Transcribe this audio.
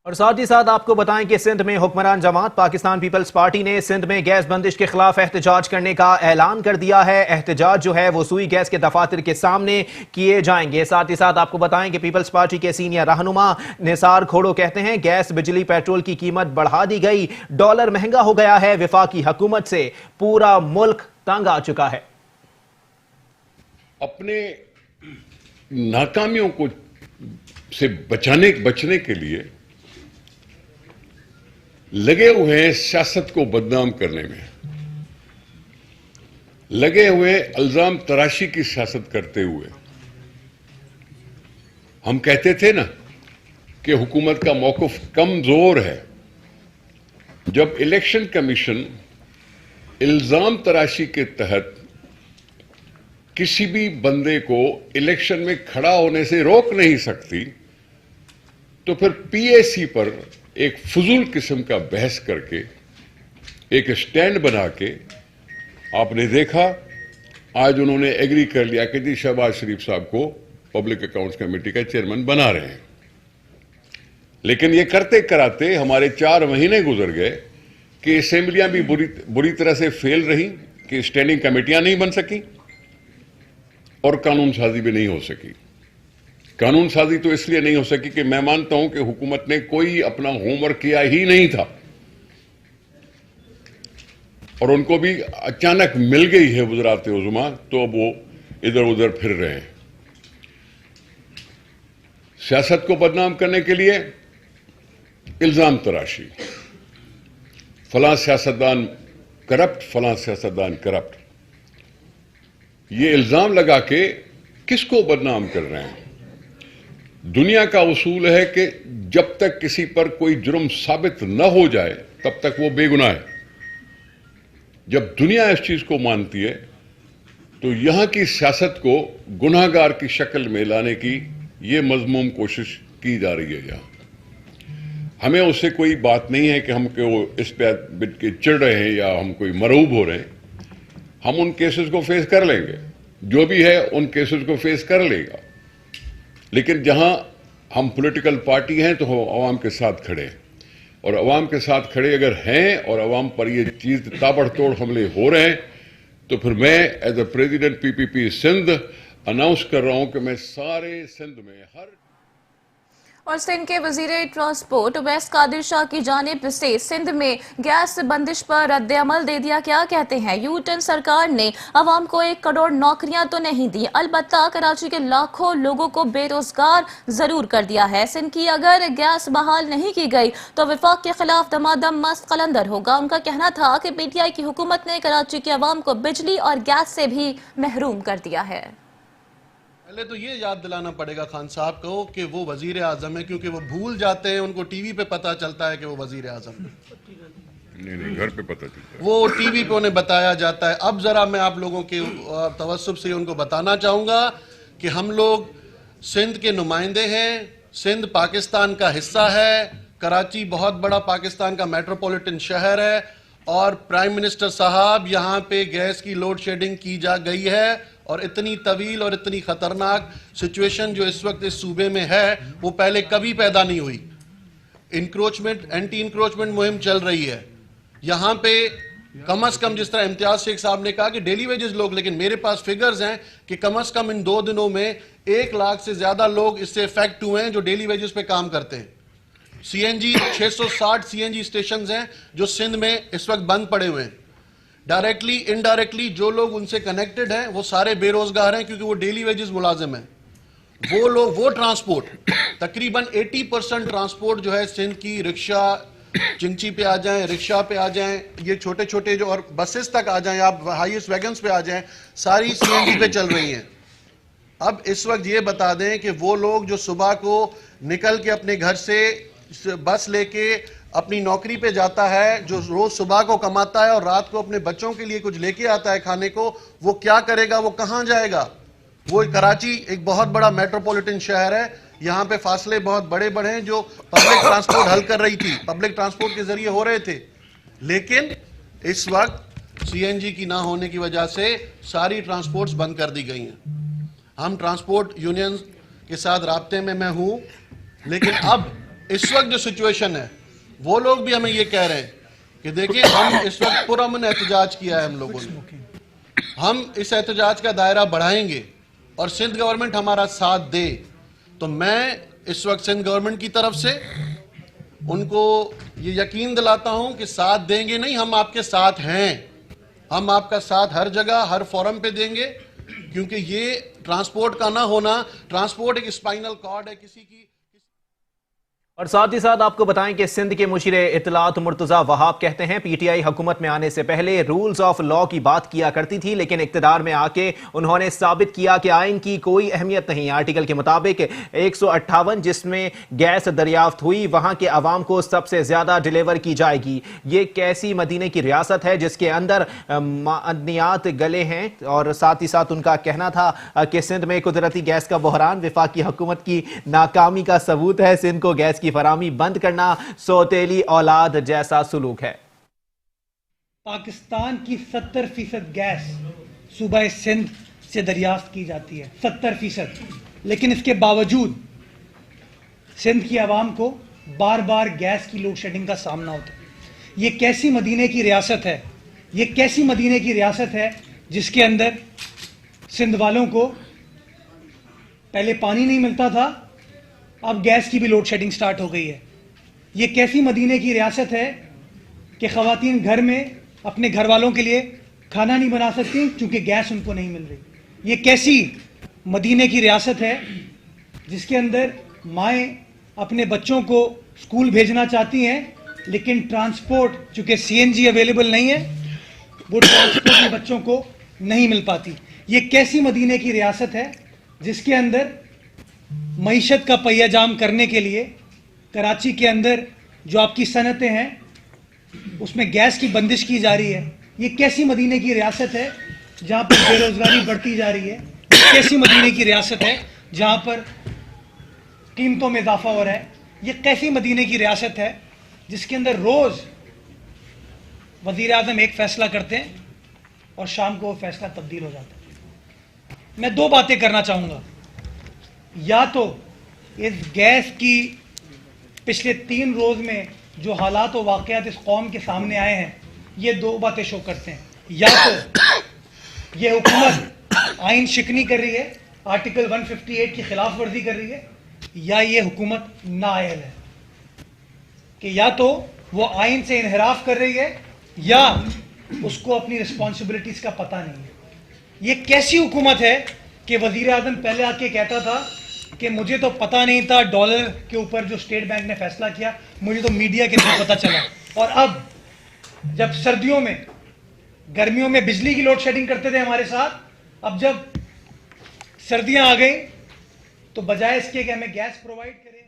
और साथ ही साथ आपको बताएं कि सिंध में हुक्मरान जमात पाकिस्तान पीपल्स पार्टी ने सिंध में गैस बंदिश के खिलाफ एहतजाज करने का ऐलान कर दिया है। एहतजाज जो है वो सुई गैस के दफातर के सामने किए जाएंगे। साथ ही साथ आपको बताएं कि पीपल्स पार्टी के सीनियर रहनुमा निसार खोड़ो कहते हैं गैस बिजली पेट्रोल की कीमत बढ़ा दी गई, डॉलर महंगा हो गया है, विफाकी हुकूमत से पूरा मुल्क तंग आ चुका है। अपने नाकामियों को से बचने के लिए लगे हुए हैं सियासत को बदनाम करने में, लगे हुए इल्जाम तराशी की सियासत करते हुए। हम कहते थे ना कि हुकूमत का मौक़िफ़ कमजोर है। जब इलेक्शन कमीशन इल्जाम तराशी के तहत किसी भी बंदे को इलेक्शन में खड़ा होने से रोक नहीं सकती, तो फिर पीएसी पर एक फजूल किस्म का बहस करके एक स्टैंड बना के आपने देखा आज उन्होंने एग्री कर लिया कि जी शहबाज शरीफ साहब को पब्लिक अकाउंट्स कमेटी का चेयरमैन बना रहे हैं। लेकिन ये करते कराते हमारे 4 महीने गुजर गए कि असेंबलियां भी बुरी तरह से फेल रही, कि स्टैंडिंग कमेटियां नहीं बन सकी और कानून साजी भी नहीं हो सकी। कानून साजी तो इसलिए नहीं हो सकी कि मैं मानता हूं कि हुकूमत ने कोई अपना होमवर्क किया ही नहीं था और उनको भी अचानक मिल गई है वज़रात उज़्मा, तो अब वो इधर उधर फिर रहे हैं। सियासत को बदनाम करने के लिए इल्जाम तराशी, फलां सियासतदान करप्ट, फलां सियासतदान करप्ट, ये इल्जाम लगा के किसको बदनाम कर रहे हैं? दुनिया का उसूल है कि जब तक किसी पर कोई जुर्म साबित न हो जाए तब तक वो बेगुनाह है। जब दुनिया इस चीज को मानती है तो यहां की सियासत को गुनाहगार की शक्ल में लाने की ये मज़मूम कोशिश की जा रही है। यहां हमें उससे कोई बात नहीं है कि हम इस पे चिढ़ रहे हैं या हम कोई मरऊब हो रहे हैं। हम उन केसेस को फेस कर लेंगे, जो भी है उन केसेस को फेस कर लेगा। लेकिन जहां हम पॉलिटिकल पार्टी हैं तो हम अवाम के साथ खड़े हैं, और अवाम के साथ खड़े अगर हैं और अवाम पर ये चीज ताबड़तोड़ हमले हो रहे हैं, तो फिर मैं as a president PPP Sindh announce कर रहा हूं कि मैं सारे सिंध में हर। और सिंध के वजीर ट्रांसपोर्ट उवैस कादिर शाह की जानिब से सिंध में गैस बंदिश पर रद्द-ए-अमल दे दिया। क्या कहते हैं? यूटर्न सरकार ने अवाम को 1 करोड़ नौकरियां तो नहीं दी, अलबत्ता कराची के लाखों लोगों को बेरोजगार जरूर कर दिया है। सिंध की अगर गैस बहाल नहीं की गई तो विफाक के खिलाफ दमादम मस्त कलंदर होगा। उनका कहना था कि पीटीआई की हुकूमत ने कराची के अवाम को बिजली और गैस से भी महरूम कर दिया है। पहले तो ये याद दिलाना पड़ेगा खान साहब को कि वो वजीर आजम है, क्योंकि वो भूल जाते हैं, उनको टीवी पे पता चलता है कि वो वजीर आजम है। नहीं, घर पे पता चलता है, वो टीवी पे उन्हें बताया जाता है। अब जरा मैं आप लोगों के तवज्जुह से उनको बताना चाहूंगा कि हम लोग सिंध के नुमाइंदे हैं, सिंध पाकिस्तान का हिस्सा है, कराची बहुत बड़ा पाकिस्तान का मेट्रोपॉलिटन शहर है, और प्राइम मिनिस्टर साहब यहाँ पे गैस की लोड शेडिंग की जा गई है, और इतनी तवील और इतनी खतरनाक सिचुएशन जो इस वक्त इस सूबे में है वो पहले कभी पैदा नहीं हुई। इंक्रोचमेंट, एंटी इंक्रोचमेंट मुहिम चल रही है यहाँ पे। कम से कम जिस तरह इम्तियाज शेख साहब ने कहा कि डेली वेजेस लोग, लेकिन मेरे पास फिगर्स हैं कि कम से कम इन 2 दिनों में 1 लाख से ज्यादा लोग इससे इफेक्ट हुए हैं जो डेली वेजेस पे काम करते हैं। सीएनजी 660 सीएनजी स्टेशन हैं जो सिंध में इस वक्त बंद पड़े हुए हैं। डायरेक्टली इनडायरेक्टली जो लोग उनसे कनेक्टेड हैं वो सारे बेरोजगार हैं, क्योंकि वो डेली वेजेस मुलाजिम हैं। वो लोग, वो ट्रांसपोर्ट, तकरीबन 80% ट्रांसपोर्ट जो है सिंध की, रिक्शा चिंची पे आ जाएं, रिक्शा पे आ जाएं, ये छोटे छोटे जो, और बसेस तक आ जाएं, आप हाईएस्ट वैगन्स पे आ जाएं, सारी सीएनजी पे चल रही हैं। अब इस वक्त ये बता दें कि वो लोग जो सुबह को निकल के अपने घर से बस लेके अपनी नौकरी पे जाता है, जो रोज सुबह को कमाता है और रात को अपने बच्चों के लिए कुछ लेके आता है खाने को, वो क्या करेगा? वो कहां जाएगा? वो कराची एक बहुत बड़ा मेट्रोपॉलिटन शहर है, यहाँ पे फासले बहुत बड़े बड़े हैं जो पब्लिक ट्रांसपोर्ट हल कर रही थी, पब्लिक ट्रांसपोर्ट के जरिए हो रहे थे। लेकिन इस वक्त सीएनजी की ना होने की वजह से सारी ट्रांसपोर्ट्स बंद कर दी गई हैं। हम ट्रांसपोर्ट यूनियन के साथ राब्ते में मैं हूं, लेकिन अब इस वक्त जो सिचुएशन है, वो लोग भी हमें ये कह रहे हैं कि देखिए हम इस वक्त पुरअमन एहतजाज किया है हम लोगों ने, हम इस एहतजाज का दायरा बढ़ाएंगे और सिंध गवर्नमेंट हमारा साथ दे। तो मैं इस वक्त सिंध गवर्नमेंट की तरफ से उनको ये यकीन दिलाता हूं कि साथ देंगे नहीं, हम आपके साथ हैं, हम आपका साथ हर जगह हर फोरम पे देंगे, क्योंकि ये ट्रांसपोर्ट का ना होना, ट्रांसपोर्ट एक स्पाइनल कॉर्ड है किसी की। और साथ ही साथ आपको बताएं कि सिंध के मुशीर इत्तलात मुर्तजा वहाब कहते हैं पीटीआई हुकूमत में आने से पहले रूल्स ऑफ लॉ की बात किया करती थी, लेकिन इक्तदार में आके उन्होंने साबित किया कि आइन की कोई अहमियत नहीं। आर्टिकल के मुताबिक 158 जिसमें गैस दरियाफ्त हुई वहां के अवाम को सबसे ज्यादा डिलीवर की जाएगी। ये कैसी मदीने की रियासत है जिसके अंदर मादनियात गले हैं। और साथ ही साथ उनका कहना था कि सिंध में कुदरती गैस का बहरान विफाकी हुकूमत की नाकामी का सबूत है। सिंध को गैस की फराहमी बंद करना सौतेली औलाद जैसा सुलूक है। पाकिस्तान की 70% गैस सूबा सिंध से दरियाफ्त की जाती है, 70%। लेकिन इसके बावजूद सिंध की आवाम को बार बार गैस की लोड शेडिंग का सामना होता है। ये कैसी मदीने की रियासत है, ये कैसी मदीने की रियासत है जिसके अंदर सिंध वालों को पहले पानी नहीं मिलता था, अब गैस की भी लोड शेडिंग स्टार्ट हो गई है। ये कैसी मदीने की रियासत है कि ख़वातीन घर में अपने घर वालों के लिए खाना नहीं बना सकती क्योंकि गैस उनको नहीं मिल रही। ये कैसी मदीने की रियासत है जिसके अंदर माएँ अपने बच्चों को स्कूल भेजना चाहती हैं, लेकिन ट्रांसपोर्ट चूँकि सीएनजी अवेलेबल नहीं है, वो ट्रांसपोर्ट में बच्चों को नहीं मिल पाती। ये कैसी मदीने की रियासत है जिसके अंदर मईशत का पहिया जाम करने के लिए कराची के अंदर जो आपकी सनतें हैं उसमें गैस की बंदिश की जा रही है। ये कैसी मदीने की रियासत है जहाँ पर बेरोजगारी बढ़ती जा रही है। ये कैसी मदीने की रियासत है जहाँ पर कीमतों में इजाफा हो रहा है। ये कैसी मदीने की रियासत है जिसके अंदर रोज़ वज़ीर आज़म एक फ़ैसला करते हैं और शाम को वो फ़ैसला तब्दील हो जाता है। मैं दो बातें करना चाहूँगा। या तो इस गैस की पिछले 3 रोज़ में जो हालात और वाक़यात इस कौम के सामने आए हैं, ये दो बातें शो करते हैं। या तो ये हुकूमत आइन शिकनी कर रही है, आर्टिकल 158 की खिलाफ वर्जी कर रही है, या ये हुकूमत नाअहल है कि या तो वो आइन से इनहराफ कर रही है या उसको अपनी रिस्पॉन्सिबिलिटीज़ का पता नहीं है। ये कैसी हुकूमत है कि वज़ीर आज़म पहले आके कहता था कि मुझे तो पता नहीं था डॉलर के ऊपर जो स्टेट बैंक ने फैसला किया, मुझे तो मीडिया के थ्रू पता चला। और अब जब सर्दियों में गर्मियों में बिजली की लोड शेडिंग करते थे हमारे साथ, अब जब सर्दियां आ गई तो बजाय इसके कि हमें गैस प्रोवाइड करें